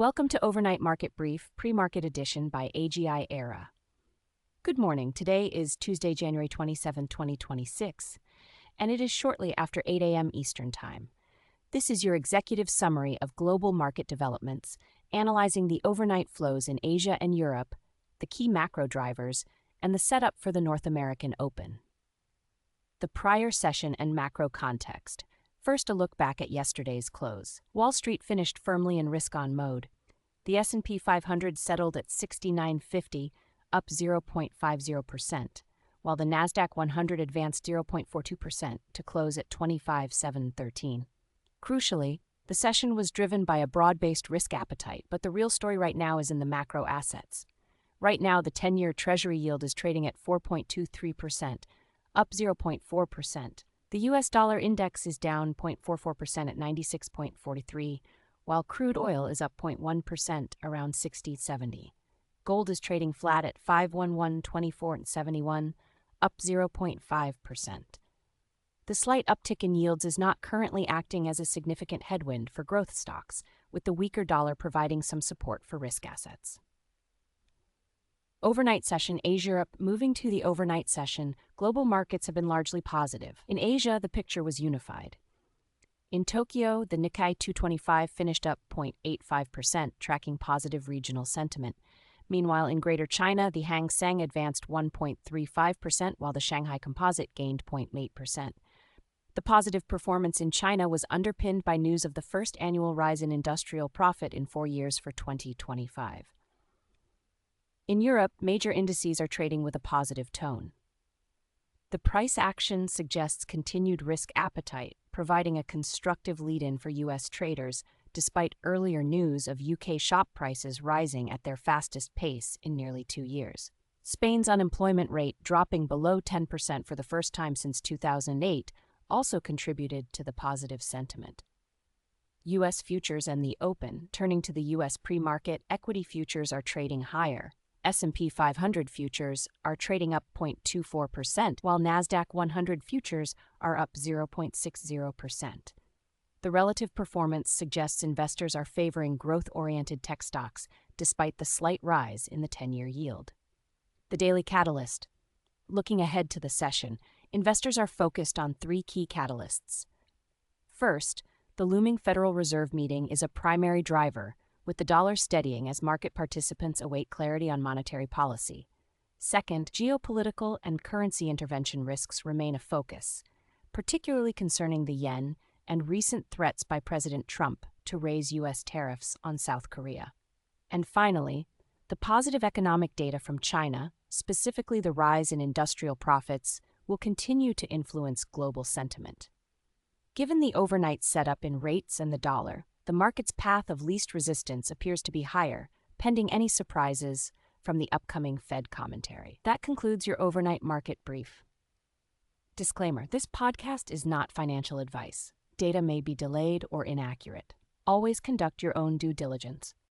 Welcome to Overnight Market Brief, Pre-Market Edition by AGI Era. Good morning. Today is Tuesday, January 27, 2026, and it is shortly after 8 a.m. Eastern Time. This is your executive summary of global market developments, analyzing the overnight flows in Asia and Europe, the key macro drivers, and the setup for the North American Open. The prior session and macro context. First, a look back at yesterday's close. Wall Street finished firmly in risk-on mode. The S&P 500 settled at 6950, up 0.50%, while the Nasdaq 100 advanced 0.42% to close at 25,713. Crucially, the session was driven by a broad-based risk appetite, but the real story right now is in the macro assets. Right now, the 10-year Treasury yield is trading at 4.23%, up 0.4%. The U.S. dollar index is down 0.44% at 96.43, while crude oil is up 0.1% around 60.70. Gold is trading flat at 511.24.71, up 0.5%. The slight uptick in yields is not currently acting as a significant headwind for growth stocks, with the weaker dollar providing some support for risk assets. Overnight session, Asia-Europe. Moving to the overnight session, global markets have been largely positive. In Asia, the picture was unified. In Tokyo, the Nikkei 225 finished up 0.85%, tracking positive regional sentiment. Meanwhile, in Greater China, the Hang Seng advanced 1.35%, while the Shanghai Composite gained 0.8%. The positive performance in China was underpinned by news of the first annual rise in industrial profit in 4 years for 2025. In Europe, major indices are trading with a positive tone. The price action suggests continued risk appetite, providing a constructive lead-in for U.S. traders, despite earlier news of UK shop prices rising at their fastest pace in nearly 2 years. Spain's unemployment rate dropping below 10% for the first time since 2008 also contributed to the positive sentiment. U.S. futures and the open. Turning to the U.S. pre-market, equity futures are trading higher. S&P 500 futures are trading up 0.24%, while Nasdaq 100 futures are up 0.60%. The relative performance suggests investors are favoring growth-oriented tech stocks, despite the slight rise in the 10-year yield. The daily catalyst. Looking ahead to the session, investors are focused on 3 key catalysts. First, the looming Federal Reserve meeting is a primary driver, with the dollar steadying as market participants await clarity on monetary policy. Second, geopolitical and currency intervention risks remain a focus, particularly concerning the yen and recent threats by President Trump to raise U.S. tariffs on South Korea. And finally, the positive economic data from China, specifically the rise in industrial profits, will continue to influence global sentiment. Given the overnight setup in rates and the dollar, the market's path of least resistance appears to be higher, pending any surprises from the upcoming Fed commentary. That concludes your overnight market brief. Disclaimer: this podcast is not financial advice. Data may be delayed or inaccurate. Always conduct your own due diligence.